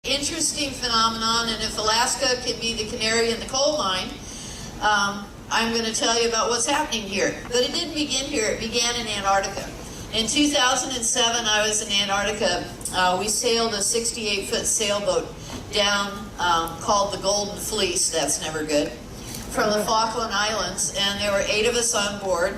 Interesting phenomenon, and if Alaska can be the canary in the coal mine, I'm going to tell you about what's happening here. But it didn't begin here, it began in Antarctica. In 2007, I was in Antarctica. We sailed a 68-foot sailboat down called the Golden Fleece, that's never good, from the Falkland Islands, and there were 8 of us on board,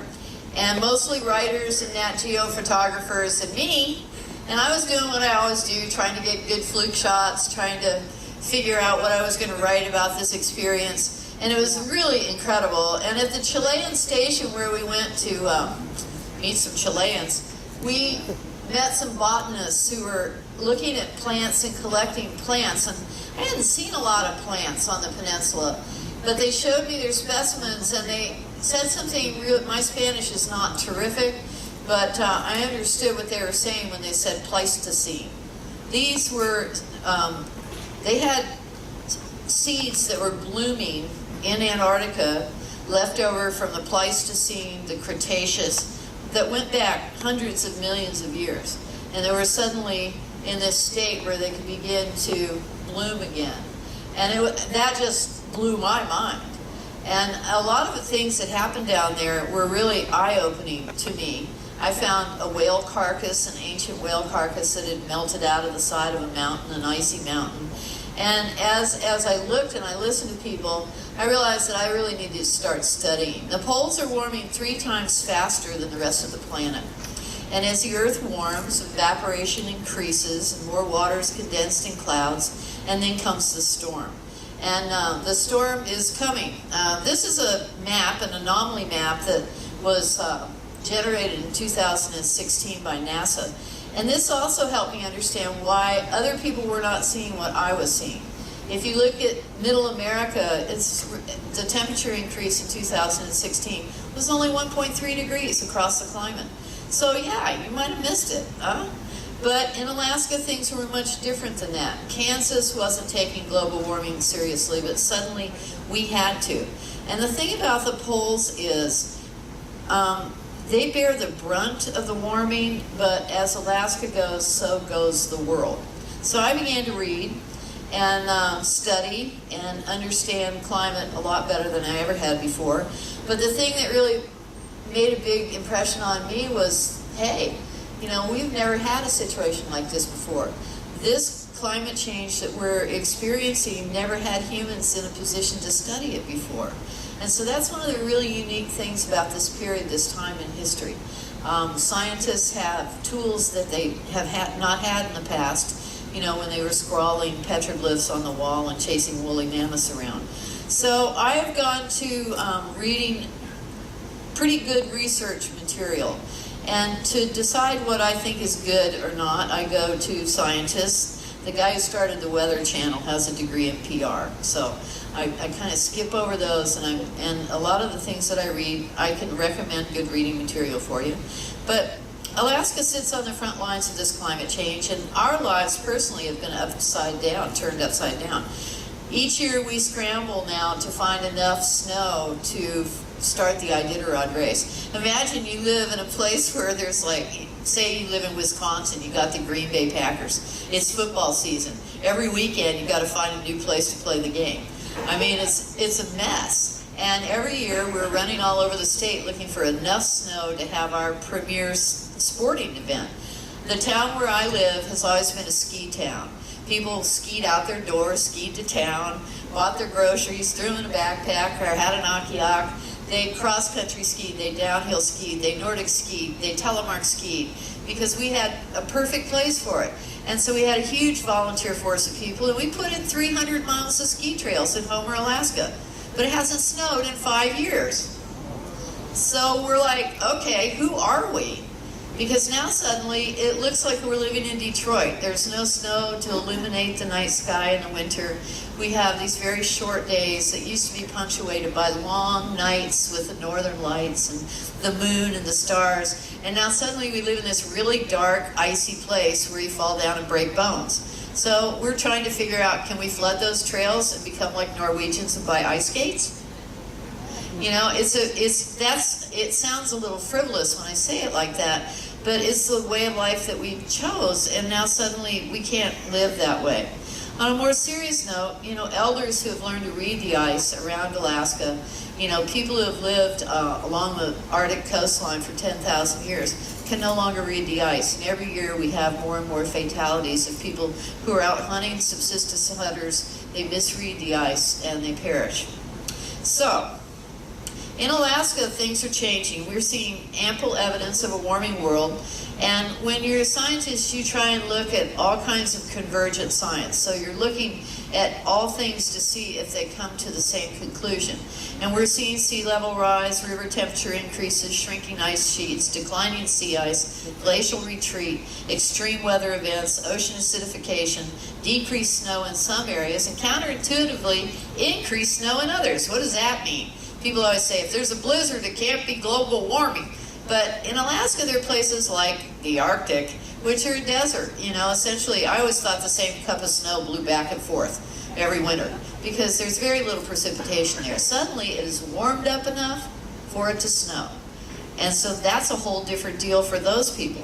and mostly writers and Nat Geo photographers and me. And I was doing what I always do, trying to get good fluke shots, trying to figure out what I was going to write about this experience. And it was really incredible. And at the Chilean station where we went to meet some Chileans, we met some botanists who were looking at plants and collecting plants. And I hadn't seen a lot of plants on the peninsula, but they showed me their specimens and they said something real. My Spanish is not terrific, but I understood what they were saying when they said Pleistocene. These were, they had seeds that were blooming in Antarctica, left over from the Pleistocene, the Cretaceous, that went back hundreds of millions of years. And they were suddenly in this state where they could begin to bloom again. And that just blew my mind. And a lot of the things that happened down there were really eye-opening to me. I found a whale carcass, an ancient whale carcass that had melted out of the side of a mountain, an icy mountain. And as I looked and I listened to people, I realized that I really needed to start studying. The poles are warming 3 times faster than the rest of the planet. And as the Earth warms, evaporation increases and more water is condensed in clouds, and then comes the storm. And the storm is coming. This is a map, an anomaly map that was generated in 2016 by NASA. And this also helped me understand why other people were not seeing what I was seeing. If you look at Middle America, the temperature increase in 2016 was only 1.3 degrees across the climate. So yeah, you might have missed it, huh? But in Alaska, things were much different than that. Kansas wasn't taking global warming seriously, but suddenly we had to. And the thing about the poles is, they bear the brunt of the warming, but as Alaska goes, so goes the world. So I began to read and study and understand climate a lot better than I ever had before. But the thing that really made a big impression on me was, hey, you know, we've never had a situation like this before. This climate change that we're experiencing never had humans in a position to study it before. And so that's one of the really unique things about this period, this time in history. Scientists have tools that they have not had in the past, you know, when they were scrawling petroglyphs on the wall and chasing woolly mammoths around. So I have gone to reading pretty good research material. And to decide what I think is good or not, I go to scientists. The guy who started the Weather Channel has a degree in PR. So I kind of skip over those, and a lot of the things that I read, I can recommend good reading material for you. But Alaska sits on the front lines of this climate change, and our lives personally have been turned upside down. Each year we scramble now to find enough snow to start the Iditarod race. Imagine you live in a place where there's like, say you live in Wisconsin, you got the Green Bay Packers. It's football season. Every weekend you got to find a new place to play the game. I mean, it's a mess. And every year we're running all over the state looking for enough snow to have our premier sporting event. The town where I live has always been a ski town. People skied out their doors, skied to town, bought their groceries, threw in a backpack, or had an akiak. They cross-country skied, they downhill skied, they Nordic skied, they telemark skied, because we had a perfect place for it. And so we had a huge volunteer force of people, and we put in 300 miles of ski trails in Homer, Alaska. But it hasn't snowed in 5 years. So we're like, okay, who are we? Because now suddenly it looks like we're living in Detroit. There's no snow to illuminate the night sky in the winter. We have these very short days that used to be punctuated by long nights with the northern lights and the moon and the stars. And now suddenly we live in this really dark, icy place where you fall down and break bones. So we're trying to figure out, can we flood those trails and become like Norwegians and buy ice skates? You know, it sounds a little frivolous when I say it like that, but it's the way of life that we chose, and now suddenly we can't live that way. On a more serious note, elders who have learned to read the ice around Alaska, people who have lived along the Arctic coastline for 10,000 years can no longer read the ice. And every year we have more and more fatalities of people who are out hunting, subsistence hunters. They misread the ice and they perish. So, in Alaska, things are changing. We're seeing ample evidence of a warming world. And when you're a scientist, you try and look at all kinds of convergent science. So you're looking at all things to see if they come to the same conclusion. And we're seeing sea level rise, river temperature increases, shrinking ice sheets, declining sea ice, glacial retreat, extreme weather events, ocean acidification, decreased snow in some areas, and counterintuitively, increased snow in others. What does that mean? People always say, if there's a blizzard, it can't be global warming. But in Alaska, there are places like the Arctic, which are a desert. Essentially, I always thought the same cup of snow blew back and forth every winter because there's very little precipitation there. Suddenly, it is warmed up enough for it to snow. And so that's a whole different deal for those people.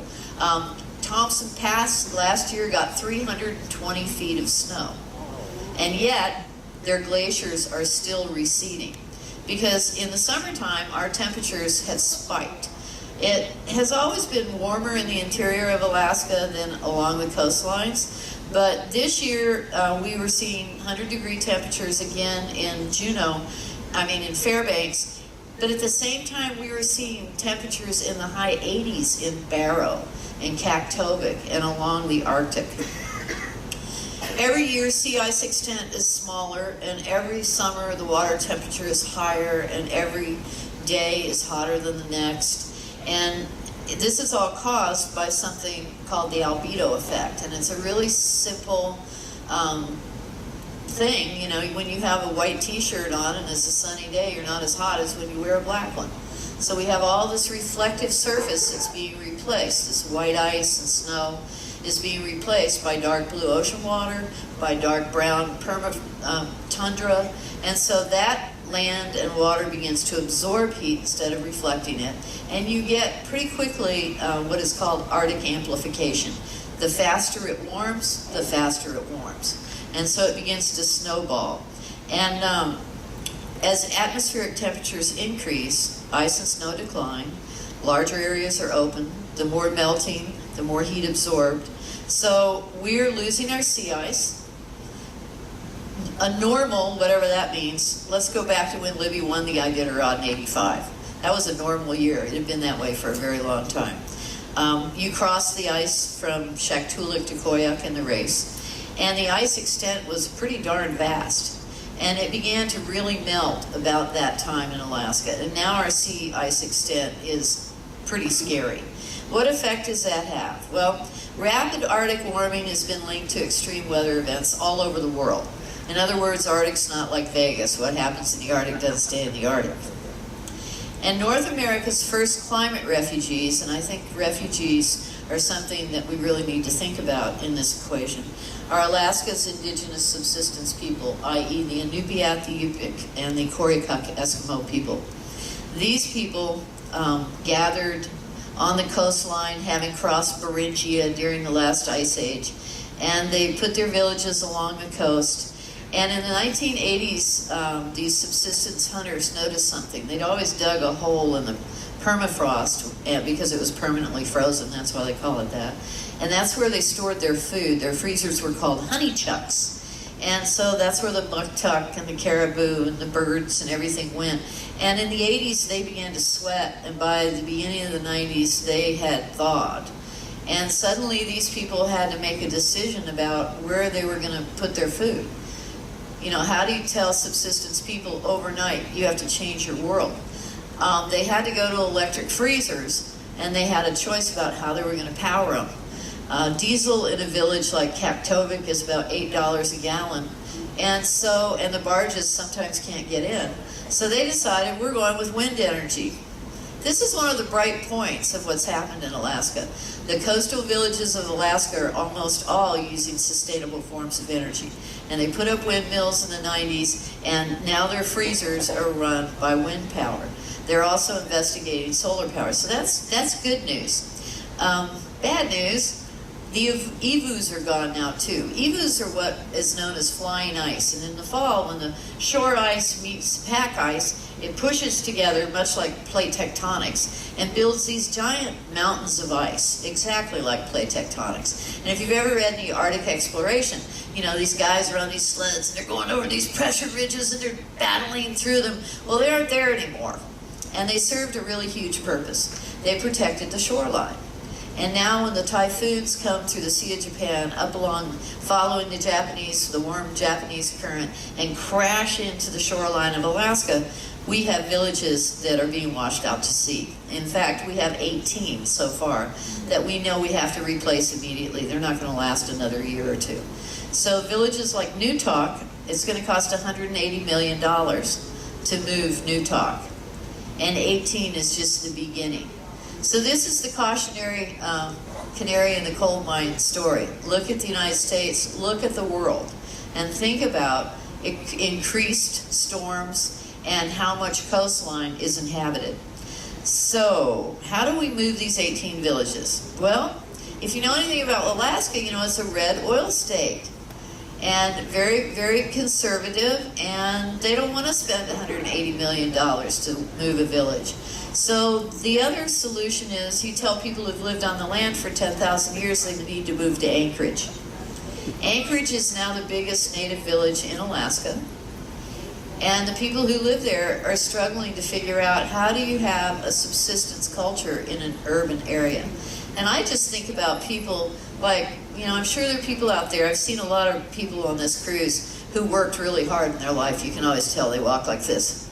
Thompson Pass last year got 320 feet of snow. And yet, their glaciers are still receding. Because in the summertime, our temperatures had spiked. It has always been warmer in the interior of Alaska than along the coastlines, but this year we were seeing 100-degree temperatures again in in Fairbanks, but at the same time we were seeing temperatures in the high 80s in Barrow and Kaktovik and along the Arctic. Every year sea ice extent is smaller, and every summer the water temperature is higher, and every day is hotter than the next. And this is all caused by something called the albedo effect, and it's a really simple thing. When you have a white t-shirt on and it's a sunny day, you're not as hot as when you wear a black one. So we have all this reflective surface that's being replaced. This white ice and snow is being replaced by dark blue ocean water, by dark brown tundra, and so that land and water begins to absorb heat instead of reflecting it, and you get pretty quickly what is called Arctic amplification. The faster it warms, the faster it warms, and so it begins to snowball. And as atmospheric temperatures increase, ice and snow decline, larger areas are open, the more melting, the more heat absorbed. So we're losing our sea ice. A normal, whatever that means, let's go back to when Libby won the Iditarod in '85. That was a normal year. It had been that way for a very long time. You crossed the ice from Shaktoolik to Koyuk in the race, and the ice extent was pretty darn vast. And it began to really melt about that time in Alaska. And now our sea ice extent is pretty scary. What effect does that have? Well, rapid Arctic warming has been linked to extreme weather events all over the world. In other words, Arctic's not like Vegas. What happens in the Arctic doesn't stay in the Arctic. And North America's first climate refugees, and I think refugees are something that we really need to think about in this equation, are Alaska's indigenous subsistence people, i.e. the Inupiat, the Yupik, and the Koryakuk Eskimo people. These people gathered on the coastline, having crossed Beringia during the last ice age, and they put their villages along the coast. And in the 1980s, these subsistence hunters noticed something. They'd always dug a hole in the permafrost because it was permanently frozen. That's why they call it that. And that's where they stored their food. Their freezers were called honey chucks. And so that's where the muktuk and the caribou and the birds and everything went. And in the 80s, they began to sweat. And by the beginning of the 90s, they had thawed. And suddenly, these people had to make a decision about where they were going to put their food. How do you tell subsistence people overnight you have to change your world? They had to go to electric freezers, and they had a choice about how they were going to power them. Diesel in a village like Kaktovik is about $8 a gallon, and the barges sometimes can't get in. So they decided we're going with wind energy. This is one of the bright points of what's happened in Alaska. The coastal villages of Alaska are almost all using sustainable forms of energy. And they put up windmills in the 90s, and now their freezers are run by wind power. They're also investigating solar power. So that's good news. Bad news, The evus are gone now too. Evus are what is known as flying ice, and in the fall when the shore ice meets pack ice, it pushes together much like plate tectonics and builds these giant mountains of ice, exactly like plate tectonics. And if you've ever read any Arctic exploration, you know, these guys are on these sleds and they're going over these pressure ridges and they're battling through them. Well, they aren't there anymore. And they served a really huge purpose. They protected the shoreline. And now when the typhoons come through the Sea of Japan, up along, following the warm Japanese current, and crash into the shoreline of Alaska, we have villages that are being washed out to sea. In fact, we have 18 so far that we know we have to replace immediately. They're not going to last another year or two. So villages like Newtok, it's going to cost $180 million to move Newtok. And 18 is just the beginning. So this is the cautionary canary in the coal mine story. Look at the United States, look at the world, and think about increased storms and how much coastline is inhabited. So how do we move these 18 villages? Well, if you know anything about Alaska, you know it's a red oil state. And very, very conservative, and they don't want to spend $180 million to move a village. So the other solution is you tell people who've lived on the land for 10,000 years they need to move to Anchorage. Anchorage is now the biggest native village in Alaska. And the people who live there are struggling to figure out how do you have a subsistence culture in an urban area. And I just think about people like, you know, I'm sure there are people out there, I've seen a lot of people on this cruise who worked really hard in their life. You can always tell they walk like this.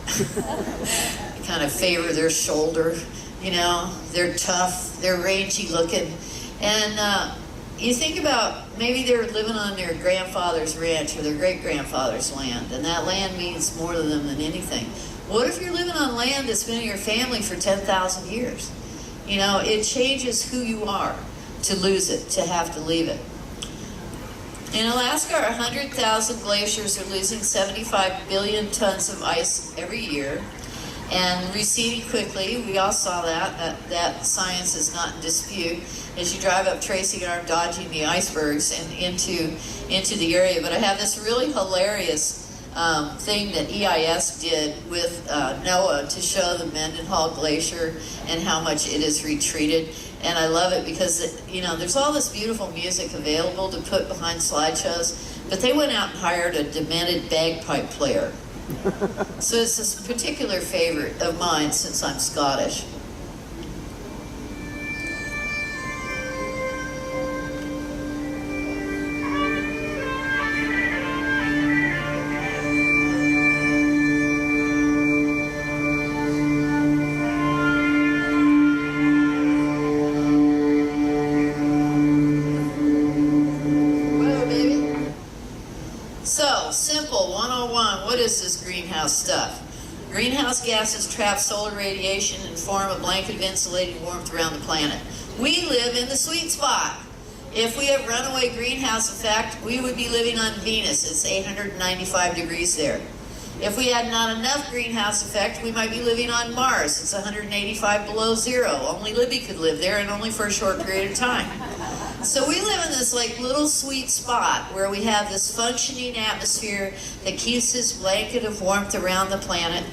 They kind of favor their shoulder, you know, they're tough, they're rangy looking. And you think about maybe they're living on their grandfather's ranch or their great-grandfather's land, and that land means more to them than anything. What if you're living on land that's been in your family for 10,000 years? You know, it changes who you are to lose it, to have to leave it. In Alaska, 100,000 glaciers are losing 75 billion tons of ice every year and receding quickly. We all saw that science is not in dispute as you drive up Tracy Arm dodging the icebergs and into the area. But I have this really hilarious thing that EIS did with NOAA to show the Mendenhall Glacier and how much it is retreated. And I love it because, you know, there's all this beautiful music available to put behind slideshows, but they went out and hired a demented bagpipe player. So it's this particular favorite of mine since I'm Scottish. Stuff. Greenhouse gases trap solar radiation and form a blanket of insulating warmth around the planet. We live in the sweet spot. If we have runaway greenhouse effect, we would be living on Venus. It's 895 degrees there. If we had not enough greenhouse effect, we might be living on Mars. It's 185 below zero. Only Libby could live there, and only for a short period of time. So we live in this like little sweet spot where we have this functioning atmosphere that keeps this blanket of warmth around the planet.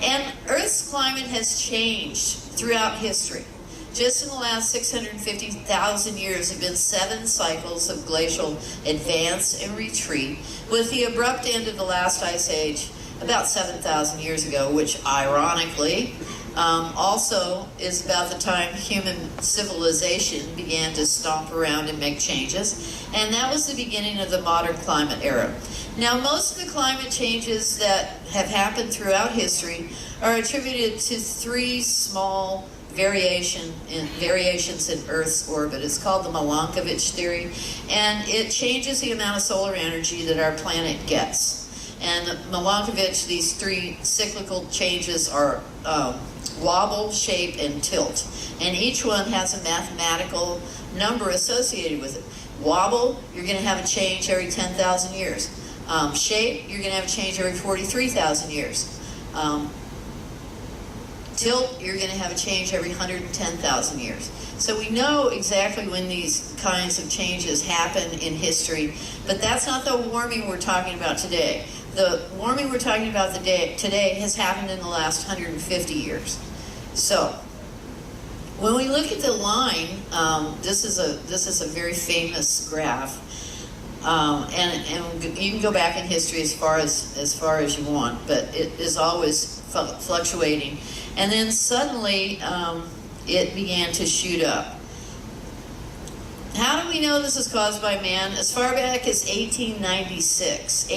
And Earth's climate has changed throughout history. Just in the last 650,000 years have been 7 cycles of glacial advance and retreat, with the abrupt end of the last ice age about 7,000 years ago, which ironically also is about the time human civilization began to stomp around and make changes. And that was the beginning of the modern climate era. Now, most of the climate changes that have happened throughout history are attributed to 3 small variations in Earth's orbit. It's called the Milankovitch theory, and it changes the amount of solar energy that our planet gets. And Milankovitch, these 3 cyclical changes are wobble, shape, and tilt. And each one has a mathematical number associated with it. Wobble, you're going to have a change every 10,000 years. Shape, you're going to have a change every 43,000 years. Tilt, you're going to have a change every 110,000 years. So we know exactly when these kinds of changes happen in history, but that's not the warming we're talking about today. The warming we're talking about today has happened in the last 150 years. So when we look at the line, this is a very famous graph, and you can go back in history as far as you want, but it is always fluctuating. And then suddenly it began to shoot up. How do we know this is caused by man? As far back as 1896,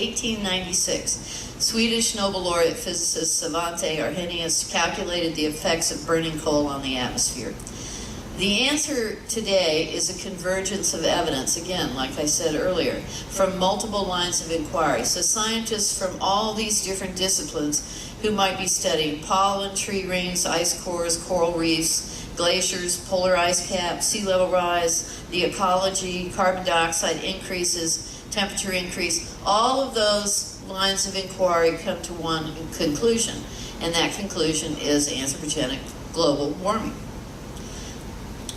Swedish Nobel laureate physicist Svante Arrhenius calculated the effects of burning coal on the atmosphere. The answer today is a convergence of evidence, again, like I said earlier, from multiple lines of inquiry. So scientists from all these different disciplines who might be studying pollen, tree rings, ice cores, coral reefs, glaciers, polar ice caps, sea level rise, the ecology, carbon dioxide increases, temperature increase, all of those lines of inquiry come to one conclusion, and that conclusion is anthropogenic global warming.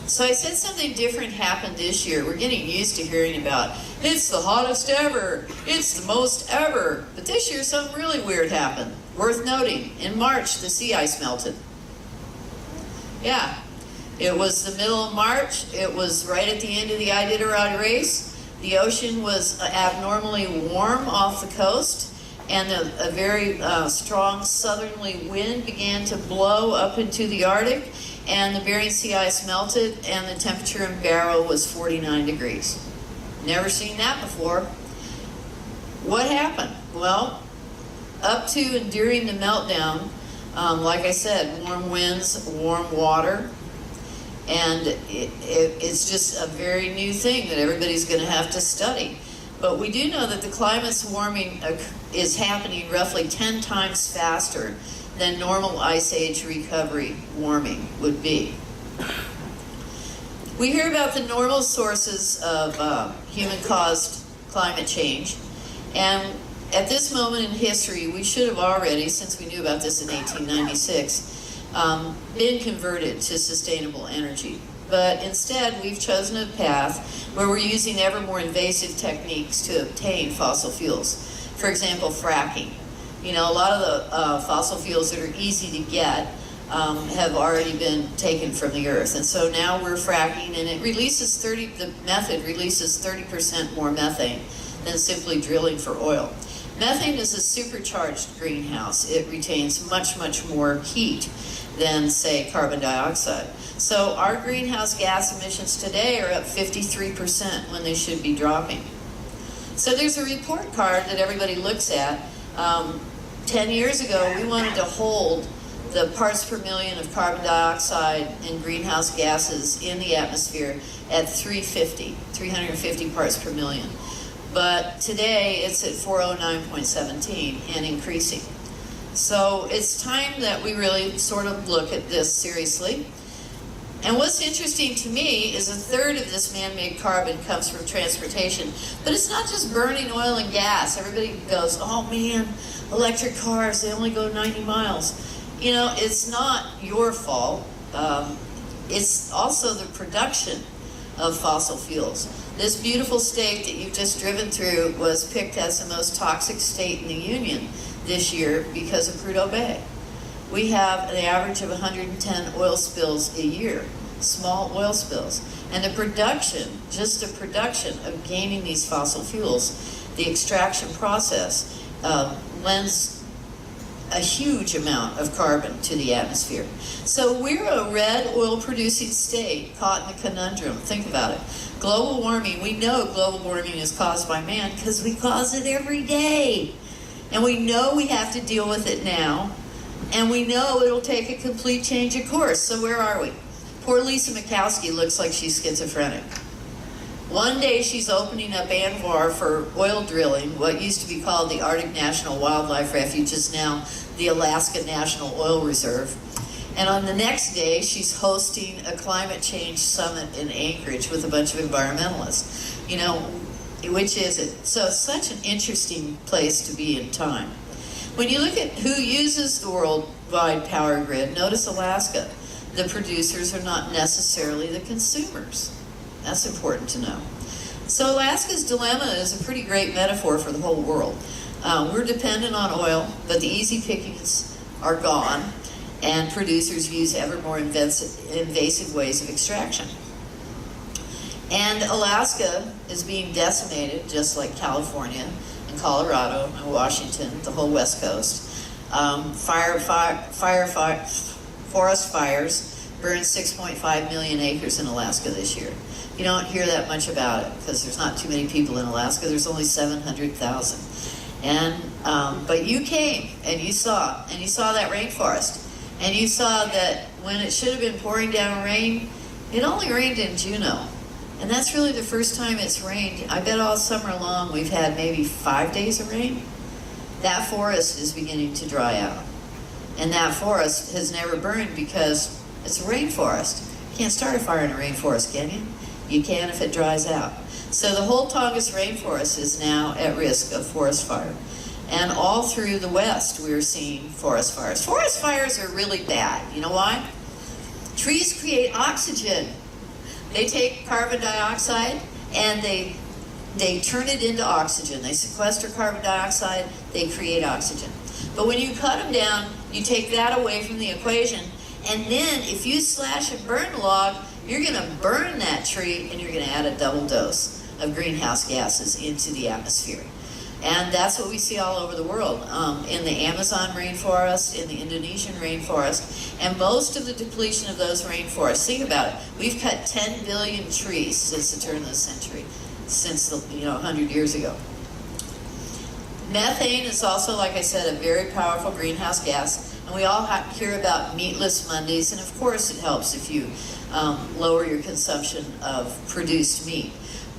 So I said something different happened this year. We're getting used to hearing about, it's the hottest ever, it's the most ever. But this year something really weird happened. Worth noting, in March the sea ice melted. Yeah, it was the middle of March, it was right at the end of the Iditarod race. The ocean was abnormally warm off the coast, and a very strong southerly wind began to blow up into the Arctic, and the Bering Sea ice melted, and the temperature in Barrow was 49 degrees. Never seen that before. What happened? Well, up to and during the meltdown, like I said, warm winds, warm water, and it's just a very new thing that everybody's going to have to study. But we do know that the climate's warming is happening roughly 10 times faster than normal ice age recovery warming would be. We hear about the normal sources of human-caused climate change, and at this moment in history, we should have already, since we knew about this in 1896, been converted to sustainable energy. But instead, we've chosen a path where we're using ever more invasive techniques to obtain fossil fuels. For example, fracking. You know, a lot of the fossil fuels that are easy to get have already been taken from the earth. And so now we're fracking, and it releases the method releases 30% more methane than simply drilling for oil. Methane is a supercharged greenhouse. It retains much, much more heat than, say, carbon dioxide. So our greenhouse gas emissions today are up 53% when they should be dropping. So there's a report card that everybody looks at. 10 years ago, we wanted to hold the parts per million of carbon dioxide and greenhouse gases in the atmosphere at 350 parts per million. But today it's at 409.17 and increasing. So it's time that we really sort of look at this seriously. And what's interesting to me is a third of this man-made carbon comes from transportation. But it's not just burning oil and gas. Everybody goes, oh man, electric cars, they only go 90 miles. You know, it's not your fault. It's also the production of fossil fuels. This beautiful state that you've just driven through was picked as the most toxic state in the Union this year because of Prudhoe Bay. We have an average of 110 oil spills a year, small oil spills. And the production, just the production of gaining these fossil fuels, the extraction process, lends a huge amount of carbon to the atmosphere. So we're a red oil producing state caught in a conundrum. Think about it. Global warming, we know global warming is caused by man because we cause it every day. And we know we have to deal with it now. And we know it'll take a complete change of course. So where are we? Poor Lisa Murkowski looks like she's schizophrenic. One day she's opening up Anwar for oil drilling. What used to be called the Arctic National Wildlife Refuge is now the Alaska National Oil Reserve. And on the next day, she's hosting a climate change summit in Anchorage with a bunch of environmentalists. You know, which is it? So it's such an interesting place to be in time. When you look at who uses the worldwide power grid. Notice Alaska. The producers are not necessarily the consumers. That's important to know. So Alaska's dilemma is a pretty great metaphor for the whole world. We're dependent on oil, but the easy pickings are gone, and producers use ever more invasive ways of extraction. And Alaska is being decimated, just like California and Colorado and Washington, the whole West Coast. Forest fires burned 6.5 million acres in Alaska this year. You don't hear that much about it because there's not too many people in Alaska. There's only 700,000. And but you came and you saw that rainforest, and you saw that when it should have been pouring down rain, it only rained in Juneau. And that's really the first time it's rained. I bet all summer long we've had maybe 5 days of rain. That forest is beginning to dry out. And that forest has never burned because it's a rainforest. You can't start a fire in a rainforest, can you? You can if it dries out. So the whole Tongass rainforest is now at risk of forest fire. And all through the West, we're seeing forest fires. Forest fires are really bad. You know why? Trees create oxygen. They take carbon dioxide and they turn it into oxygen. They sequester carbon dioxide, they create oxygen. But when you cut them down, you take that away from the equation. And then if you slash and burn a log, you're going to burn that tree and you're going to add a double dose of greenhouse gases into the atmosphere. And that's what we see all over the world, in the Amazon rainforest, in the Indonesian rainforest, and most of the depletion of those rainforests. Think about it. We've cut 10 billion trees since the turn of the century, since 100 years ago. Methane is also, like I said, a very powerful greenhouse gas, and we all hear about meatless Mondays, and of course it helps if you lower your consumption of produced meat.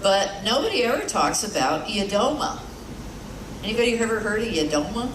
But nobody ever talks about Eudoma. Anybody ever heard of Eudoma?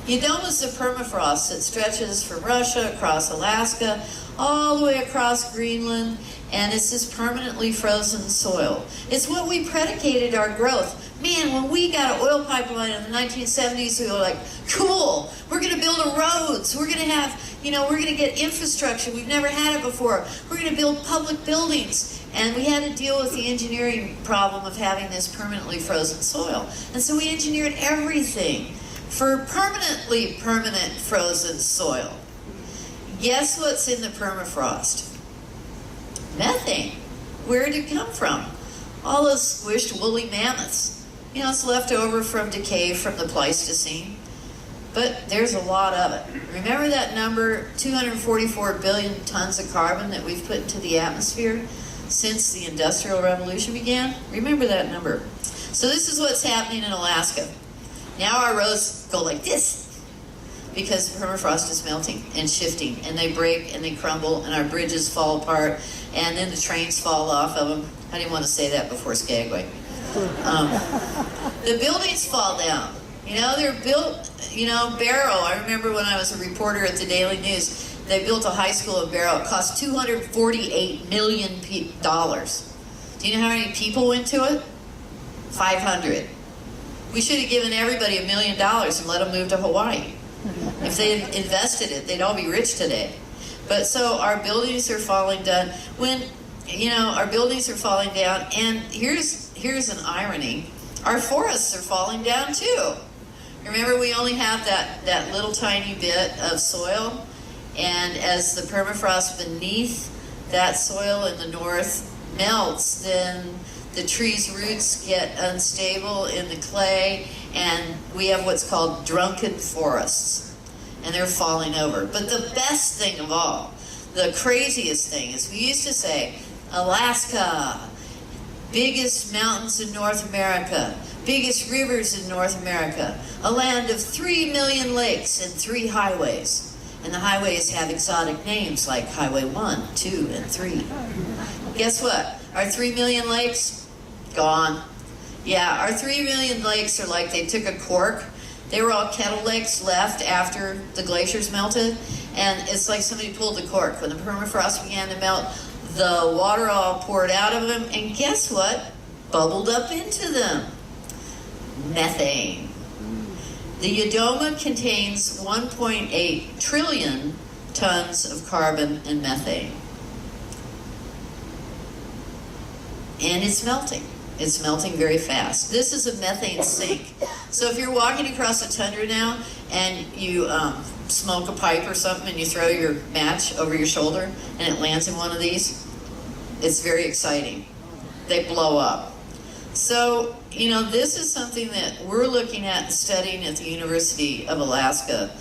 Eudoma is the permafrost that stretches from Russia across Alaska, all the way across Greenland, and it's this permanently frozen soil. It's what we predicated our growth. Man, when we got an oil pipeline in the 1970s, we were like, cool, we're going to build roads, we're going to have, we're going to get infrastructure, we've never had it before, we're going to build public buildings. And we had to deal with the engineering problem of having this permanently frozen soil. And so we engineered everything for permanent frozen soil. Guess what's in the permafrost? Methane. Where did it come from? All those squished woolly mammoths. It's left over from decay from the Pleistocene. But there's a lot of it. Remember that number, 244 billion tons of carbon that we've put into the atmosphere since the Industrial Revolution began? Remember that number. So this is what's happening in Alaska. Now our roads go like this because the permafrost is melting and shifting, and they break and they crumble, and our bridges fall apart, and then the trains fall off of them. I didn't want to say that before Skagway. The buildings fall down. They're built, Barrow. I remember when I was a reporter at the Daily News, they built a high school in Barrow. It cost $248 million. Do you know how many people went to it? 500. We should have given everybody $1 million and let them move to Hawaii. If they had invested it, they'd all be rich today. But so our buildings are falling down. Our buildings are falling down, and here's an irony. Our forests are falling down too. Remember, we only have that little tiny bit of soil, and as the permafrost beneath that soil in the north melts, then the tree's roots get unstable in the clay, and we have what's called drunken forests, and they're falling over. But the best thing of all, the craziest thing, is we used to say, Alaska, biggest mountains in North America, biggest rivers in North America, a land of 3 million lakes and 3 highways. And the highways have exotic names like Highway 1, 2, and 3. Guess what? Our 3 million lakes? Gone. Yeah, our 3 million lakes are like they took a cork. They were all kettle lakes left after the glaciers melted. And it's like somebody pulled the cork. When the permafrost began to melt, the water all poured out of them. And guess what? Bubbled up into them. Methane. The Yodoma contains 1.8 trillion tons of carbon and methane. And it's melting. It's melting very fast. This is a methane sink. So if you're walking across the tundra now and you smoke a pipe or something and you throw your match over your shoulder and it lands in one of these, it's very exciting. They blow up. So, you know, this is something that we're looking at and studying at the University of Alaska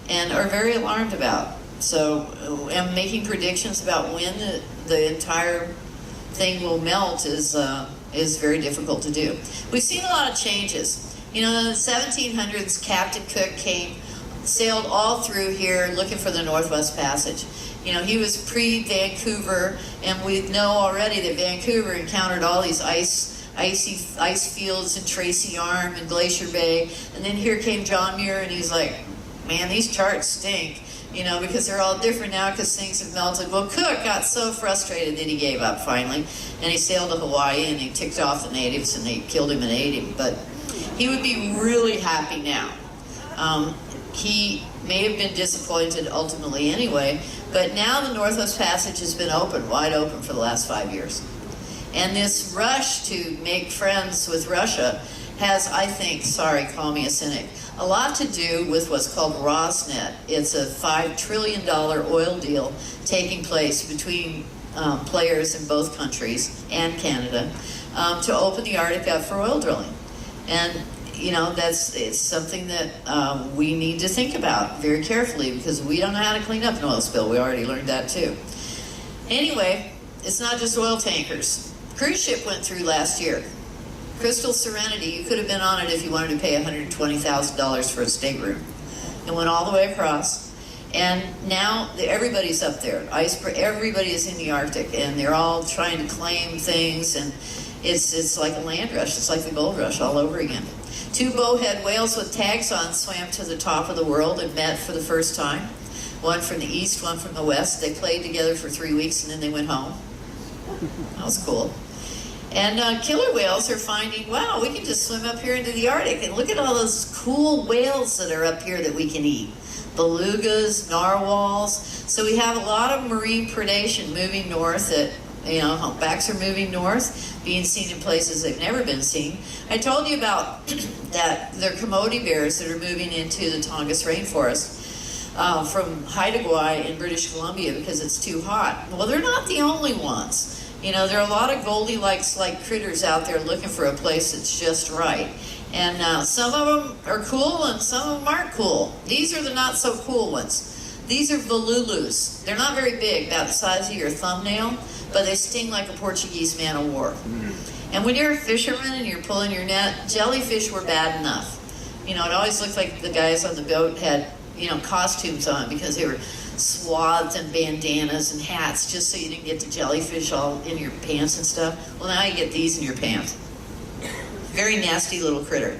and are very alarmed about. So I'm making predictions about when the entire thing will melt is very difficult to do. We've seen a lot of changes. You know, in the 1700s, Captain Cook sailed all through here looking for the Northwest Passage. You know, he was pre-Vancouver, and we know already that Vancouver encountered all these ice fields in Tracy Arm and Glacier Bay, and then here came John Muir, and he's like, man, these charts stink. You know, because they're all different now because things have melted. Well, Cook got so frustrated that he gave up finally, and he sailed to Hawaii and he ticked off the natives and they killed him and ate him. But he would be really happy now. He may have been disappointed ultimately anyway, but now the Northwest Passage has been open, wide open for the last 5 years. And this rush to make friends with Russia has, I think, sorry, call me a cynic, a lot to do with what's called Rosneft. It's a $5 trillion oil deal taking place between players in both countries and Canada to open the Arctic up for oil drilling. And, you know, it's something that we need to think about very carefully because we don't know how to clean up an oil spill. We already learned that too. Anyway, it's not just oil tankers. Cruise ship went through last year. Crystal Serenity, you could have been on it if you wanted to pay $120,000 for a stateroom. It went all the way across. And now everybody's up there. Everybody is in the Arctic, and they're all trying to claim things, and it's like a land rush. It's like the gold rush all over again. 2 bowhead whales with tags on swam to the top of the world and met for the first time. One from the east, one from the west. They played together for 3 weeks, and then they went home. That was cool. And killer whales are finding, wow, we can just swim up here into the Arctic and look at all those cool whales that are up here that we can eat. Belugas, narwhals. So we have a lot of marine predation moving north that, you know, humpbacks are moving north, being seen in places they've never been seen. I told you about that there are commodity bears that are moving into the Tongass rainforest from Haida Gwaii in British Columbia because it's too hot. Well, they're not the only ones. You know, there are a lot of Goldilocks-like critters out there looking for a place that's just right. And some of them are cool and some of them aren't cool. These are the not-so-cool ones. These are Volulus. They're not very big, about the size of your thumbnail, but they sting like a Portuguese man-of-war. And when you're a fisherman and you're pulling your net, jellyfish were bad enough. You know, it always looked like the guys on the boat had, you know, costumes on because they were swathed in bandanas and hats just so you didn't get the jellyfish all in your pants and stuff. Well, now you get these in your pants. Very nasty little critter.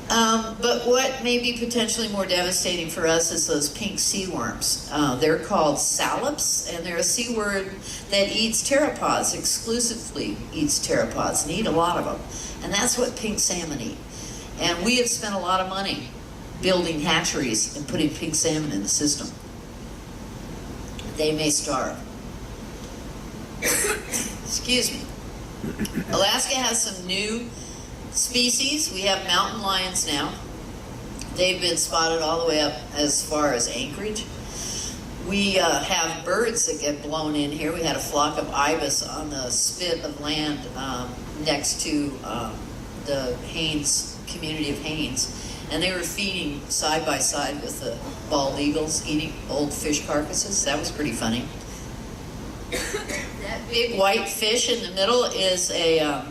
But what may be potentially more devastating for us is those pink sea worms. They're called sallops, and they're a sea word that eats pteropods, exclusively eats pteropods, and eat a lot of them. And that's what pink salmon eat. And we have spent a lot of money building hatcheries and putting pink salmon in the system. They may starve. Excuse me. Alaska has some new species. We have mountain lions now. They've been spotted all the way up as far as Anchorage. We have birds that get blown in here. We had a flock of ibis on the spit of land next to the Haines, community of Haines. And they were feeding side by side with the bald eagles, eating old fish carcasses. That was pretty funny. That big white fish in the middle is a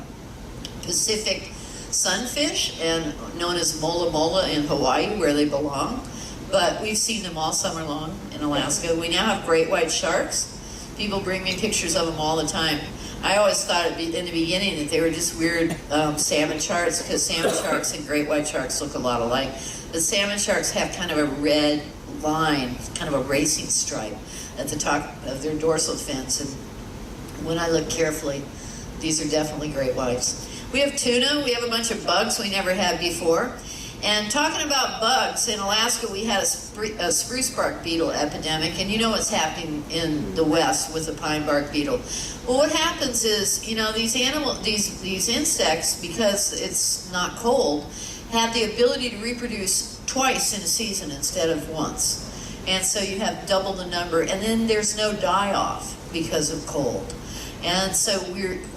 Pacific sunfish, and known as mola mola in Hawaii, where they belong. But we've seen them all summer long in Alaska. We now have great white sharks. People bring me pictures of them all the time. I always thought in the beginning that they were just weird salmon sharks, because salmon sharks and great white sharks look a lot alike. But salmon sharks have kind of a red line, kind of a racing stripe at the top of their dorsal fins. And when I look carefully, these are definitely great whites. We have tuna. We have a bunch of bugs we never had before. And talking about bugs, in Alaska we had a spruce bark beetle epidemic, and you know what's happening in the West with the pine bark beetle. Well, what happens is, you know, these insects, because it's not cold, have the ability to reproduce twice in a season instead of once. And so you have double the number, and then there's no die-off because of cold. And so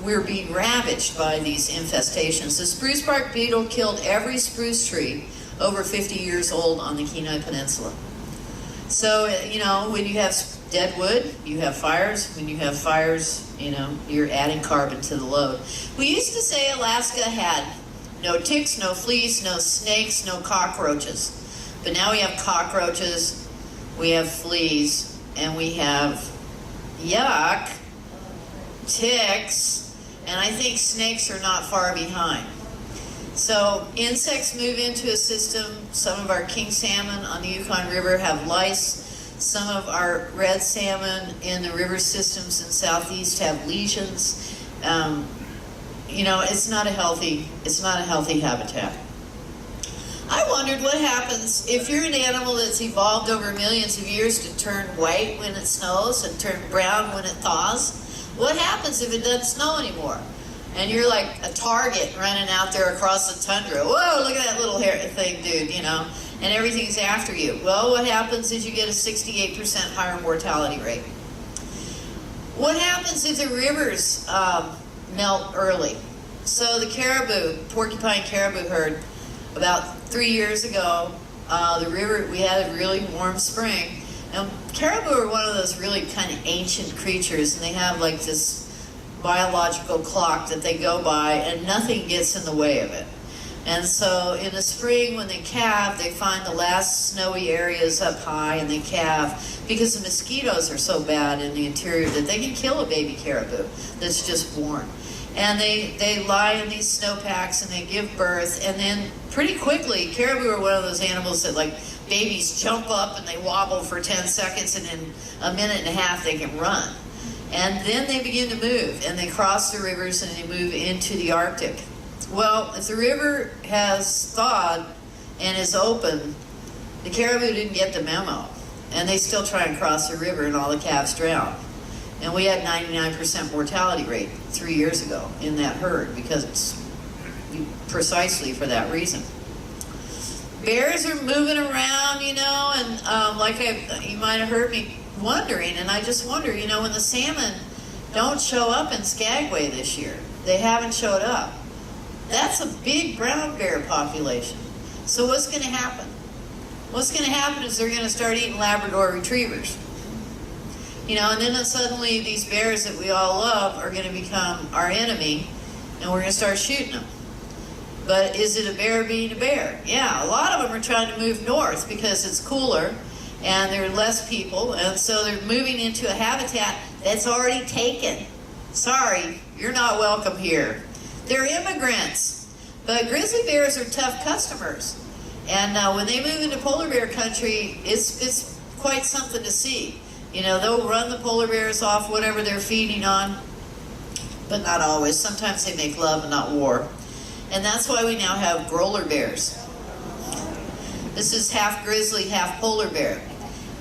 we're being ravaged by these infestations. The spruce bark beetle killed every spruce tree over 50 years old on the Kenai Peninsula. So, you know, when you have dead wood, you have fires. When you have fires, you know, you're adding carbon to the load. We used to say Alaska had no ticks, no fleas, no snakes, no cockroaches. But now we have cockroaches, we have fleas, and we have, yuck, ticks, and I think snakes are not far behind. So insects move into a system. Some of our king salmon on the Yukon River have lice. Some of our red salmon in the river systems in southeast have lesions. You know, it's not a healthy habitat. I wondered what happens if you're an animal that's evolved over millions of years to turn white when it snows and turn brown when it thaws. What happens if it doesn't snow anymore? And you're like a target running out there across the tundra. Whoa, look at that little hair thing, dude, you know, and everything's after you. Well, what happens is you get a 68% higher mortality rate. What happens if the rivers melt early? So the caribou, porcupine caribou herd, about 3 years ago, the river, we had a really warm spring. And caribou are one of those really kind of ancient creatures, and they have like this biological clock that they go by, and nothing gets in the way of it. And so in the spring when they calve, they find the last snowy areas up high and they calve because the mosquitoes are so bad in the interior that they can kill a baby caribou that's just born. And they lie in these snowpacks and they give birth, and then pretty quickly, caribou are one of those animals that like babies jump up and they wobble for 10 seconds, and in a minute and a half they can run. And then they begin to move, and they cross the rivers and they move into the Arctic. Well, if the river has thawed and is open, the caribou didn't get the memo, and they still try and cross the river, and all the calves drown. And we had 99% mortality rate 3 years ago in that herd because it's precisely for that reason. Bears are moving around, you know, and you might have heard me wondering, and I just wonder, you know, when the salmon don't show up in Skagway this year, they haven't showed up. That's a big brown bear population. So what's going to happen? What's going to happen is they're going to start eating Labrador retrievers. You know, and then suddenly these bears that we all love are going to become our enemy, and we're going to start shooting them. But is it a bear being a bear? Yeah, a lot of them are trying to move north because it's cooler and there are less people, and so they're moving into a habitat that's already taken. Sorry, you're not welcome here. They're immigrants. But grizzly bears are tough customers. And when they move into polar bear country, it's quite something to see. You know, they'll run the polar bears off whatever they're feeding on, but not always. Sometimes they make love and not war. And that's why we now have growler bears. This is half grizzly, half polar bear.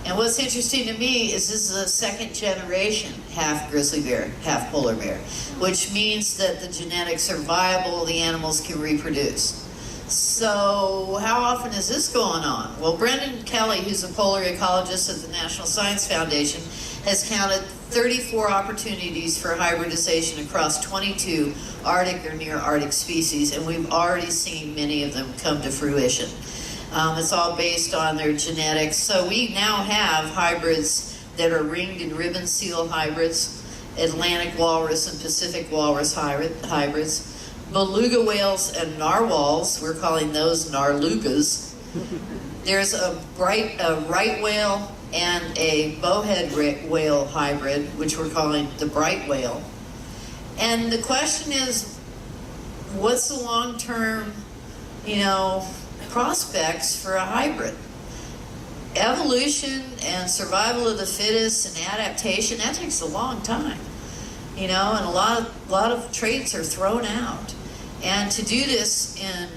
And what's interesting to me is this is a second generation half grizzly bear, half polar bear, which means that the genetics are viable, the animals can reproduce. So how often is this going on? Well, Brendan Kelly, who's a polar ecologist at the National Science Foundation, has counted 34 opportunities for hybridization across 22 Arctic or near Arctic species, and we've already seen many of them come to fruition. It's all based on their genetics. So we now have hybrids that are ringed and ribbon seal hybrids, Atlantic walrus and Pacific walrus hybrids, beluga whales and narwhals. We're calling those narlugas. There's a right whale and a bowhead whale hybrid, which we're calling the bright whale. And the question is, what's the long-term, you know, prospects for a hybrid? Evolution and survival of the fittest and adaptation, that takes a long time, you know, and a lot of traits are thrown out. And to do this in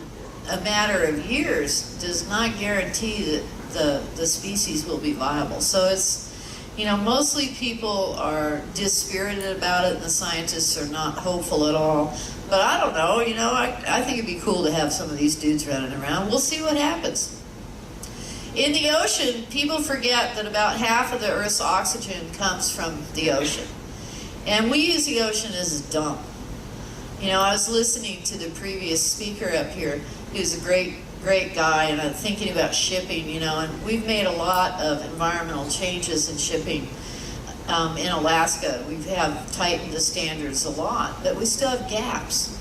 a matter of years does not guarantee that the species will be viable. So it's, mostly people are dispirited about it, and the scientists are not hopeful at all. But I don't know, I think it'd be cool to have some of these dudes running around. We'll see what happens. In the ocean, people forget that about half of the Earth's oxygen comes from the ocean. And we use the ocean as a dump. I was listening to the previous speaker up here, who's a great guy, and I'm thinking about shipping, and we've made a lot of environmental changes in shipping in Alaska. We have tightened the standards a lot, but we still have gaps.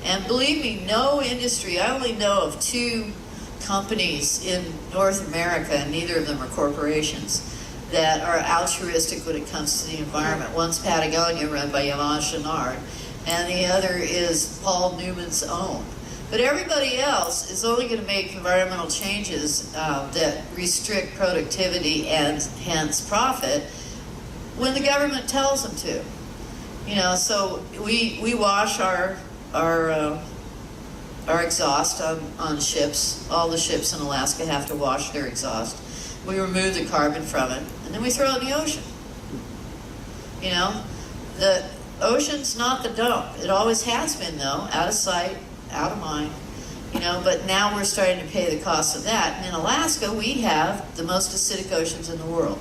And believe me, no industry, I only know of 2 companies in North America, and neither of them are corporations, that are altruistic when it comes to the environment. One's Patagonia, run by Yvon Chouinard, and the other is Paul Newman's own. But everybody else is only going to make environmental changes that restrict productivity and hence profit when the government tells them to. So we wash our exhaust on ships. All the ships in Alaska have to wash their exhaust. We remove the carbon from it, and then we throw it in the ocean. The ocean's not the dump. It always has been, though, out of sight, out of mind. But now we're starting to pay the cost of that. And in Alaska, we have the most acidic oceans in the world.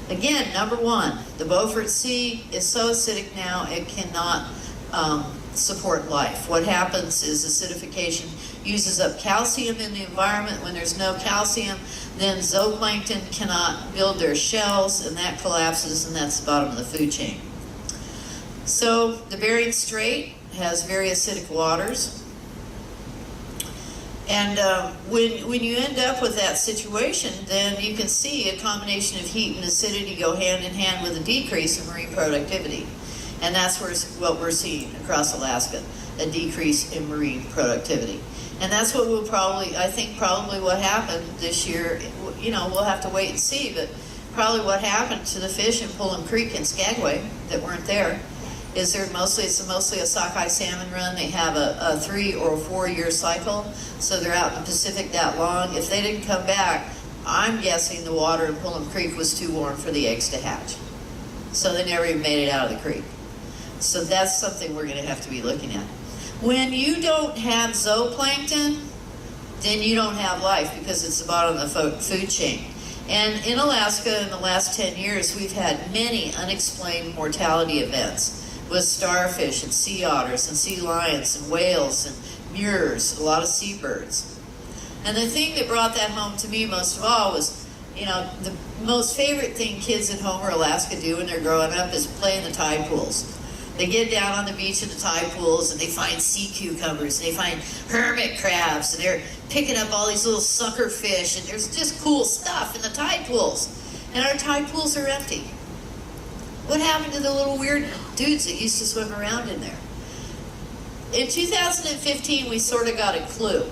Again, number 1, the Beaufort Sea is so acidic now it cannot support life. What happens is acidification uses up calcium in the environment. When there's no calcium, then zooplankton cannot build their shells, and that collapses, and that's the bottom of the food chain. So the Bering Strait has very acidic waters. And when you end up with that situation, then you can see a combination of heat and acidity go hand in hand with a decrease in marine productivity. And that's what we're seeing across Alaska, a decrease in marine productivity. And that's what I think probably what happened this year, we'll have to wait and see, but probably what happened to the fish in Pullum Creek and Skagway that weren't there is it's mostly a sockeye salmon run. They have a 3 or 4 year cycle, so they're out in the Pacific that long. If they didn't come back, I'm guessing the water in Pullum Creek was too warm for the eggs to hatch. So they never even made it out of the creek. So that's something we're going to have to be looking at. When you don't have zooplankton, then you don't have life because it's the bottom of the food chain. And in Alaska, in the last 10 years, we've had many unexplained mortality events with starfish and sea otters and sea lions and whales and murres, a lot of seabirds. And the thing that brought that home to me most of all was, the most favorite thing kids in Homer, Alaska do when they're growing up is play in the tide pools. They get down on the beach in the tide pools and they find sea cucumbers and they find hermit crabs and they're picking up all these little sucker fish, and there's just cool stuff in the tide pools. And our tide pools are empty. What happened to the little weird dudes that used to swim around in there? In 2015, we sort of got a clue,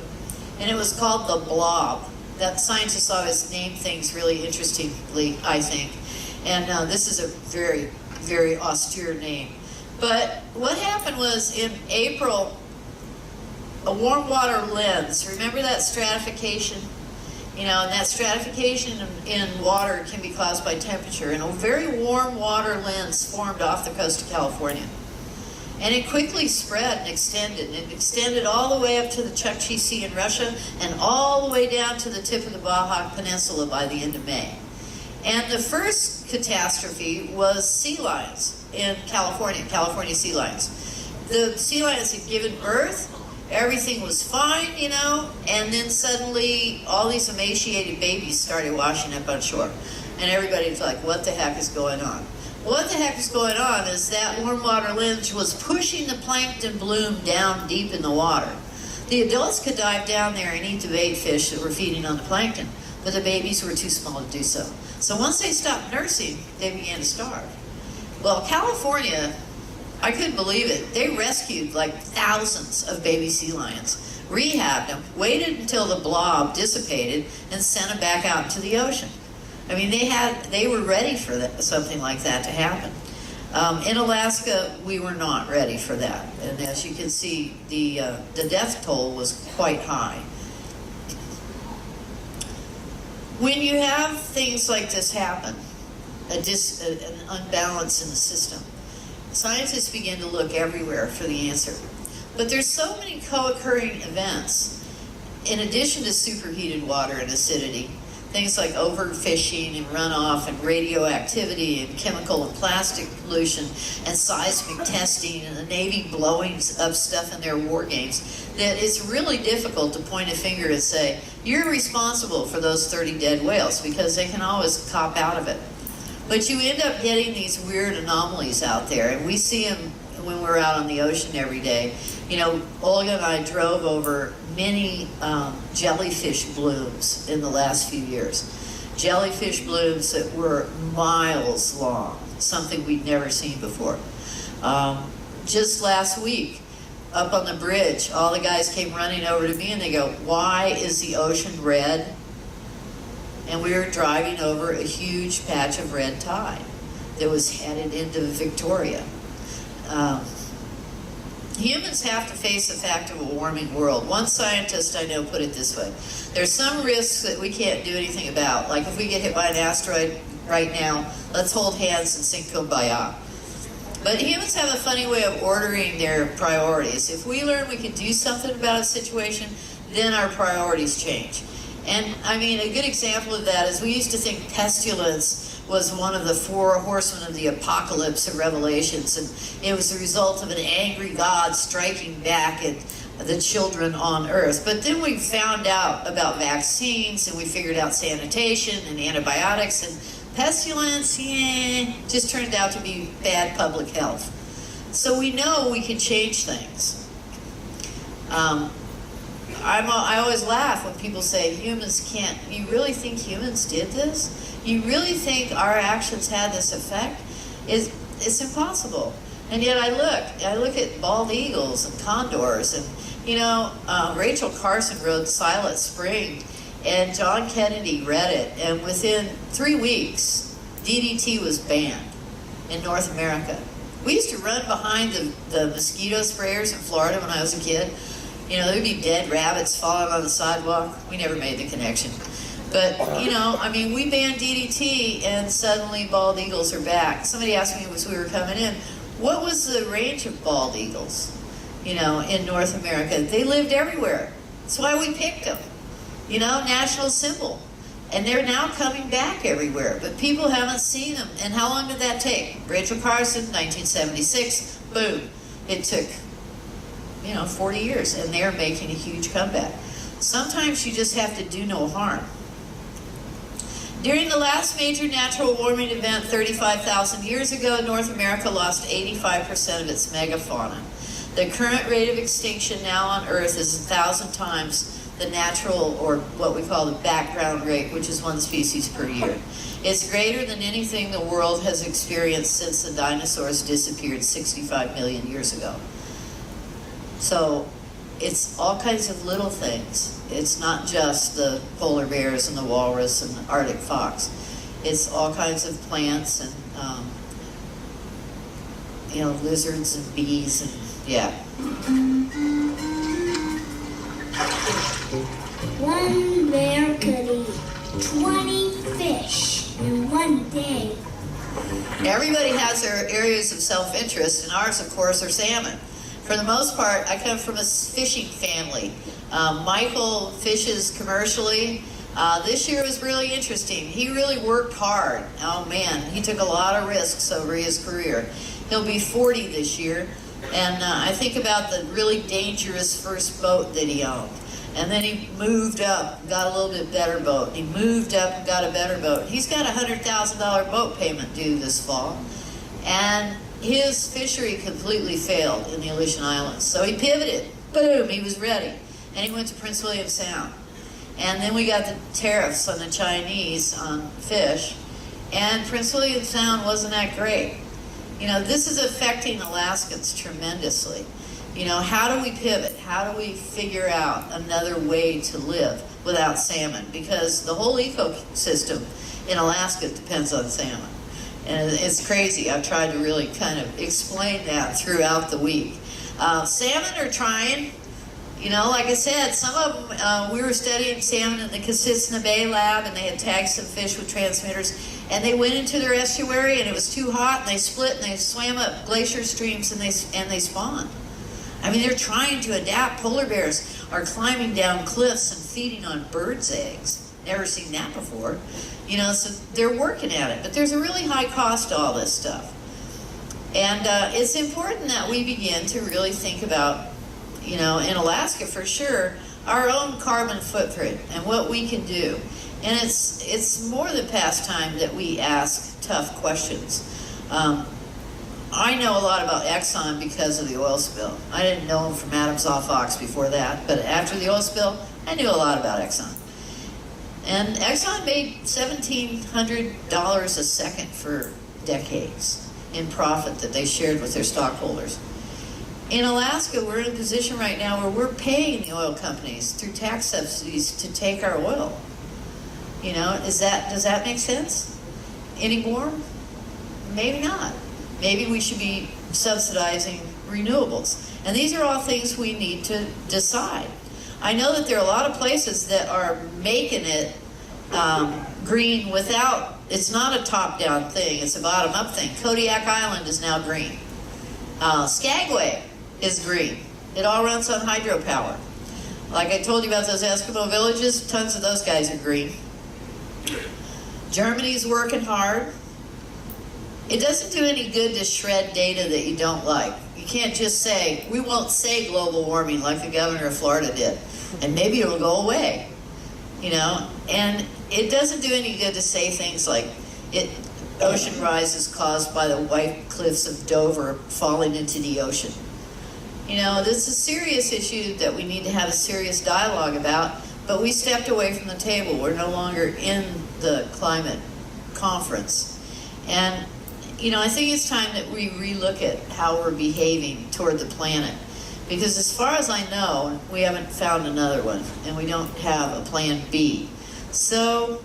and it was called the blob. That scientists always name things really interestingly, I think. And this is a very, very austere name. But what happened was in April, a warm water lens, remember that stratification? And that stratification in water can be caused by temperature. And a very warm water lens formed off the coast of California. And it quickly spread and extended. It extended all the way up to the Chukchi Sea in Russia and all the way down to the tip of the Baja Peninsula by the end of May. And the first catastrophe was sea lions in California sea lions. The sea lions had given birth. Everything was fine, and then suddenly all these emaciated babies started washing up on shore. And everybody's like, what the heck is going on? What the heck is going on is that warm water lens was pushing the plankton bloom down deep in the water. The adults could dive down there and eat the bait fish that were feeding on the plankton, but the babies were too small to do so. So once they stopped nursing, they began to starve. Well, California, I couldn't believe it. They rescued like thousands of baby sea lions, rehabbed them, waited until the blob dissipated, and sent them back out into the ocean. I mean, they were ready for something like that to happen. In Alaska, we were not ready for that, and as you can see, the death toll was quite high. When you have things like this happen, an unbalance in the system, scientists begin to look everywhere for the answer. But there's so many co-occurring events, in addition to superheated water and acidity, things like overfishing and runoff and radioactivity and chemical and plastic pollution and seismic testing and the Navy blowing up stuff in their war games, that it's really difficult to point a finger and say, you're responsible for those 30 dead whales, because they can always cop out of it. But you end up getting these weird anomalies out there, and we see them when we're out on the ocean every day. You know, Olga and I drove over many jellyfish blooms in the last few years. Jellyfish blooms that were miles long, something we'd never seen before. Just last week, up on the bridge, all the guys came running over to me and they go, why is the ocean red? And we were driving over a huge patch of red tide that was headed into Victoria. Humans have to face the fact of a warming world. One scientist I know put it this way: there's some risks that we can't do anything about. Like if we get hit by an asteroid right now, let's hold hands and sing Kumbaya. But humans have a funny way of ordering their priorities. If we learn we can do something about a situation, then our priorities change. And I mean, a good example of that is we used to think pestilence was one of the 4 horsemen of the apocalypse in Revelations, and it was the result of an angry God striking back at the children on earth. But then we found out about vaccines, and we figured out sanitation and antibiotics, and pestilence, just turned out to be bad public health. So we know we can change things. I always laugh when people say humans can't. You really think humans did this? You really think our actions had this effect? It's impossible. And yet I look at bald eagles and condors, and you know, Rachel Carson wrote Silent Spring, and John Kennedy read it, and within 3 weeks, DDT was banned in North America. We used to run behind the mosquito sprayers in Florida when I was a kid. You know, there'd be dead rabbits falling on the sidewalk. We never made the connection. But, you know, I mean, we banned DDT and suddenly bald eagles are back. Somebody asked me as we were coming in, what was the range of bald eagles, you know, in North America? They lived everywhere. That's why we picked them. You know, national symbol. And they're now coming back everywhere, but people haven't seen them. And how long did that take? Rachel Carson, 1976, boom. It took, you know, 40 years, and they're making a huge comeback. Sometimes you just have to do no harm. During the last major natural warming event 35,000 years ago, North America lost 85% of its megafauna. The current rate of extinction now on Earth is 1,000 times the natural, or what we call the background rate, which is 1 species per year. It's greater than anything the world has experienced since the dinosaurs disappeared 65 million years ago. So it's all kinds of little things. It's not just the polar bears and the walrus and the Arctic fox. It's all kinds of plants and you know, lizards and bees and yeah. 1 bear could eat 20 fish in 1 day. Everybody has their areas of self-interest, and ours, of course, are salmon. For the most part, I come from a fishing family. Michael fishes commercially. This year was really interesting. He really worked hard. Oh man, he took a lot of risks over his career. He'll be 40 this year, and I think about the really dangerous first boat that he owned. And then he moved up, got a little bit better boat. He moved up and got a better boat. He's got a $100,000 boat payment due this fall. And his fishery completely failed in the Aleutian Islands. So he pivoted. Boom, he was ready. And he went to Prince William Sound. And then we got the tariffs on the Chinese on fish. And Prince William Sound wasn't that great. You know, this is affecting Alaskans tremendously. You know, how do we pivot? How do we figure out another way to live without salmon? Because the whole ecosystem in Alaska depends on salmon. And it's crazy. I've tried to really kind of explain that throughout the week. Salmon are trying. You know, like I said, some of them, we were studying salmon in the Kitsisna Bay lab, and they had tagged some fish with transmitters, and they went into their estuary, and it was too hot, and they split, and they swam up glacier streams, and they spawned. I mean, they're trying to adapt. Polar bears are climbing down cliffs and feeding on birds' eggs. Never seen that before. You know, so they're working at it, but there's a really high cost to all this stuff. And it's important that we begin to really think about, you know, in Alaska for sure, our own carbon footprint and what we can do. And it's more than past time that we ask tough questions. I know a lot about Exxon because of the oil spill. I didn't know them from Adams off Ox before that, but after the oil spill, I knew a lot about Exxon. And Exxon made $1,700 a second for decades in profit that they shared with their stockholders. In Alaska, we're in a position right now where we're paying the oil companies through tax subsidies to take our oil. You know, does that make sense anymore? Maybe not. Maybe we should be subsidizing renewables. And these are all things we need to decide. I know that there are a lot of places that are making it green without, it's not a top-down thing, it's a bottom-up thing. Kodiak Island is now green. Skagway is green. It all runs on hydropower. Like I told you about those Eskimo villages, tons of those guys are green. Germany's working hard. It doesn't do any good to shred data that you don't like. You can't just say, we won't say global warming like the governor of Florida did, and maybe it'll go away, you know? And it doesn't do any good to say things like, ocean rise is caused by the white cliffs of Dover falling into the ocean. You know, this is a serious issue that we need to have a serious dialogue about, but we stepped away from the table. We're no longer in the climate conference. And you know, I think it's time that we relook at how we're behaving toward the planet. Because as far as I know, we haven't found another one, and we don't have a plan B. So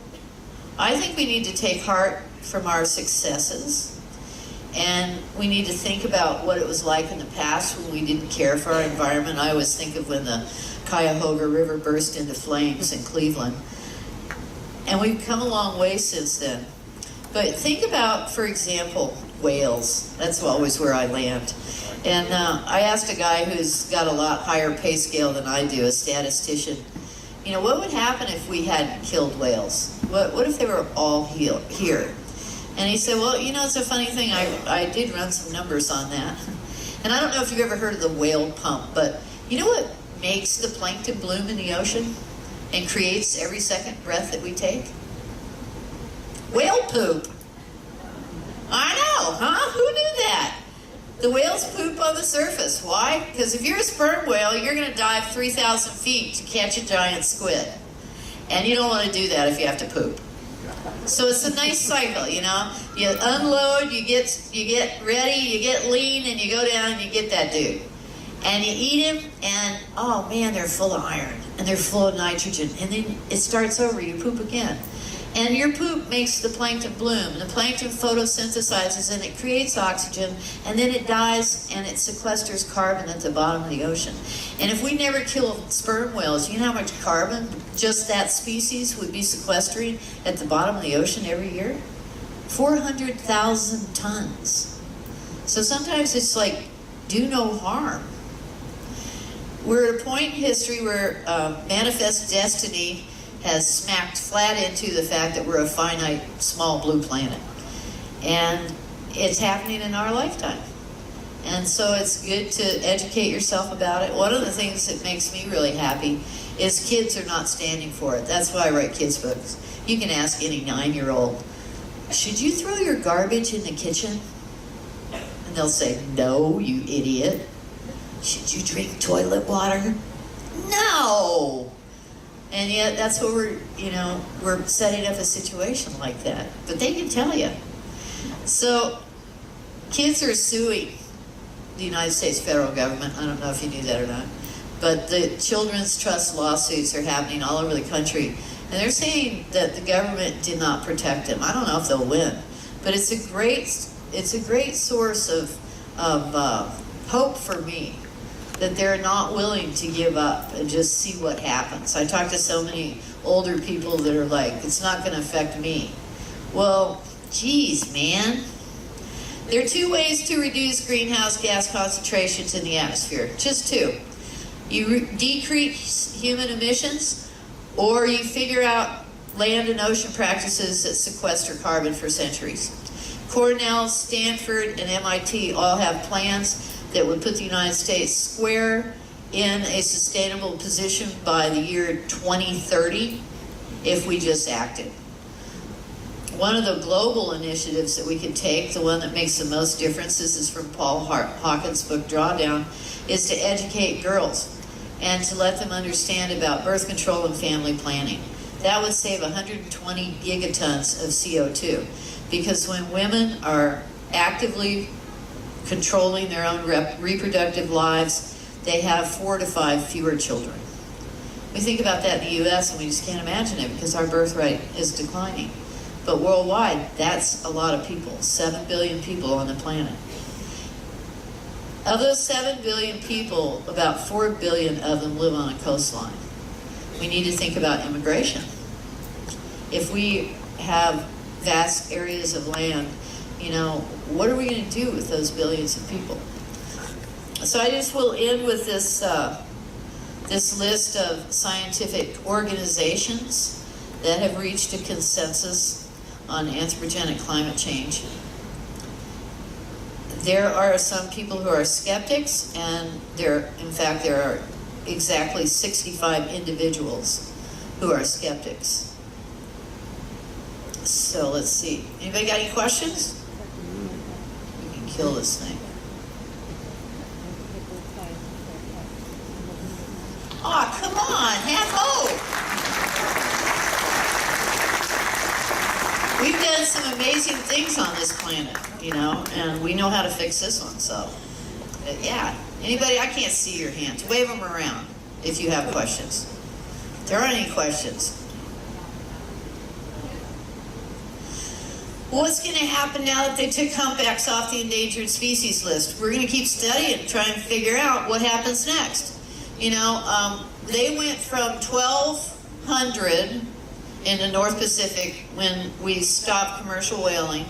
I think we need to take heart from our successes, and we need to think about what it was like in the past when we didn't care for our environment. I always think of when the Cuyahoga River burst into flames in Cleveland. And we've come a long way since then. But think about, for example, whales. That's always where I land. And I asked a guy who's got a lot higher pay scale than I do, a statistician, you know, what would happen if we hadn't killed whales? What if they were all here? And he said, well, you know, it's a funny thing. I did run some numbers on that. And I don't know if you've ever heard of the whale pump, but you know what makes the plankton bloom in the ocean and creates every second breath that we take? Whale poop. I know, huh? Who knew that? The whales poop on the surface. Why? Because if you're a sperm whale, you're going to dive 3,000 feet to catch a giant squid. And you don't want to do that if you have to poop. So it's a nice cycle, you know? You unload, you get ready, you get lean, and you go down and you get that dude. And you eat him, and oh man, they're full of iron, and they're full of nitrogen. And then it starts over, you poop again. And your poop makes the plankton bloom. The plankton photosynthesizes and it creates oxygen, and then it dies and it sequesters carbon at the bottom of the ocean. And if we never killed sperm whales, you know how much carbon just that species would be sequestering at the bottom of the ocean every year? 400,000 tons. So sometimes it's like, do no harm. We're at a point in history where manifest destiny has smacked flat into the fact that we're a finite, small blue planet. And it's happening in our lifetime. And so it's good to educate yourself about it. One of the things that makes me really happy is kids are not standing for it. That's why I write kids' books. You can ask any 9-year-old, should you throw your garbage in the kitchen? And they'll say, no, you idiot. Should you drink toilet water? No! And yet that's what we're setting up a situation like that. But they can tell you. So kids are suing the United States federal government. I don't know if you knew that or not. But the children's trust lawsuits are happening all over the country. And they're saying that the government did not protect them. I don't know if they'll win. But it's a great source of hope for me. that they're not willing to give up and just see what happens. I talk to so many older people that are like, it's not going to affect me. Well, geez, man. There are two ways to reduce greenhouse gas concentrations in the atmosphere. Just two. You decrease human emissions, or you figure out land and ocean practices that sequester carbon for centuries. Cornell, Stanford, and MIT all have plans that would put the United States square in a sustainable position by the year 2030 if we just acted. One of the global initiatives that we could take, the one that makes the most differences, is from Paul Hawkins' book Drawdown, is to educate girls and to let them understand about birth control and family planning. That would save 120 gigatons of CO2, because when women are actively controlling their own reproductive lives, they have 4 to 5 fewer children. We think about that in the U.S. and we just can't imagine it because our birth rate is declining. But worldwide, that's a lot of people, 7 billion people on the planet. Of those 7 billion people, about 4 billion of them live on a coastline. We need to think about immigration. If we have vast areas of land, what are we going to do with those billions of people? So I just will end with this, this list of scientific organizations that have reached a consensus on anthropogenic climate change. There are some people who are skeptics, and in fact, there are exactly 65 individuals who are skeptics. So let's see. Anybody got any questions? We can kill this thing. Oh, come on, have hope. We've done some amazing things on this planet, and we know how to fix this one, so. Yeah, anybody, I can't see your hands. Wave them around if you have questions. If there aren't any questions. What's going to happen now that they took humpbacks off the endangered species list? We're going to keep studying, try and figure out what happens next. They went from 1,200 in the North Pacific when we stopped commercial whaling,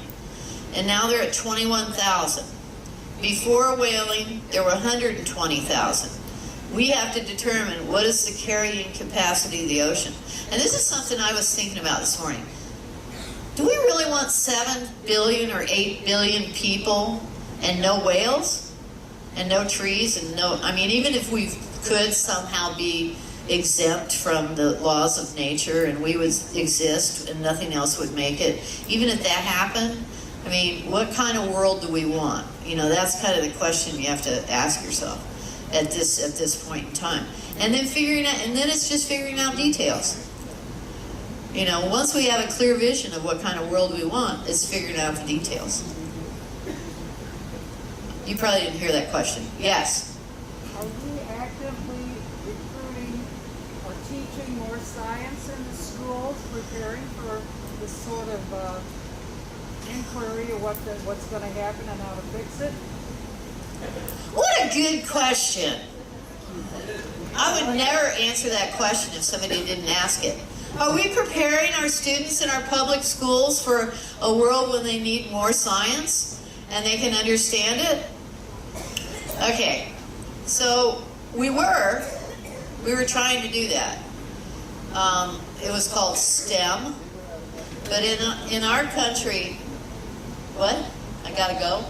and now they're at 21,000. Before whaling, there were 120,000. We have to determine what is the carrying capacity of the ocean. And this is something I was thinking about this morning. Do we really want 7 billion or 8 billion people and no whales and no trees and even if we could somehow be exempt from the laws of nature and we would exist and nothing else would make it, even if that happened, what kind of world do we want? That's kind of the question you have to ask yourself at this point in time. And then it's just figuring out details. Once we have a clear vision of what kind of world we want, it's figuring out the details. You probably didn't hear that question. Yes? Are you actively recruiting or teaching more science in the schools, preparing for this sort of inquiry of what's going to happen and how to fix it? What a good question. I would never answer that question if somebody didn't ask it. Are we preparing our students in our public schools for a world when they need more science and they can understand it? Okay, so we were trying to do that. It was called STEM, but in our country, what? I gotta go?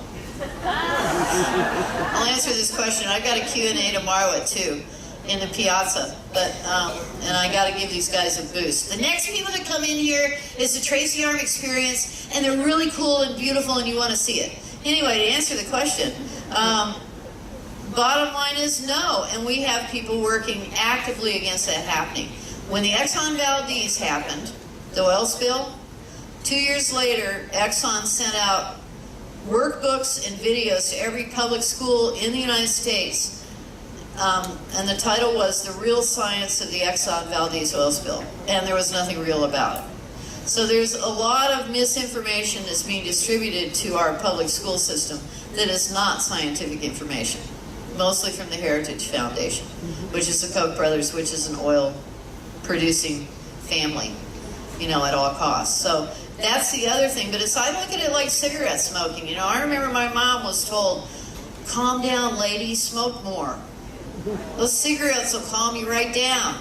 I'll answer this question. I've got a Q&A tomorrow at 2 in the piazza, and I got to give these guys a boost. The next people that come in here is the Tracy Arm Experience, and they're really cool and beautiful, and you want to see it. Anyway, to answer the question, bottom line is no, and we have people working actively against that happening. When the Exxon Valdez happened, the oil spill, 2 years later, Exxon sent out workbooks and videos to every public school in the United States. And the title was The Real Science of the Exxon Valdez Oil Spill. And there was nothing real about it. So there's a lot of misinformation that's being distributed to our public school system that is not scientific information. mostly from the Heritage Foundation, which is the Koch brothers, which is an oil-producing family, you know, at all costs. So that's the other thing. But as I look at it like cigarette smoking, you know, I remember my mom was told, calm down, lady, smoke more. Those cigarettes will calm you right down,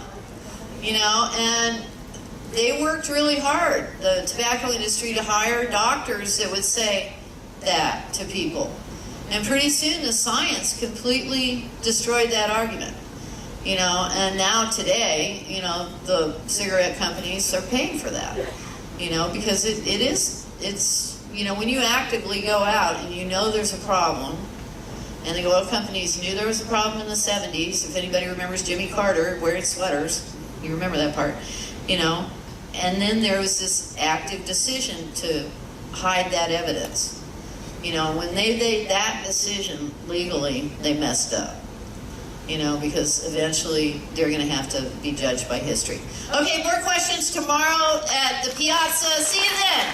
you know, and they worked really hard, the tobacco industry, to hire doctors that would say that to people. And pretty soon the science completely destroyed that argument, you know, and now today, you know, the cigarette companies are paying for that, you know, because it's, you know, when you actively go out and you know there's a problem, and the oil companies knew there was a problem in the 70s, if anybody remembers Jimmy Carter wearing sweaters, you remember that part, you know, and then there was this active decision to hide that evidence. You know, when they made that decision legally, they messed up. You know, because eventually they're going to have to be judged by history. Okay, more questions tomorrow at the Piazza. See you then.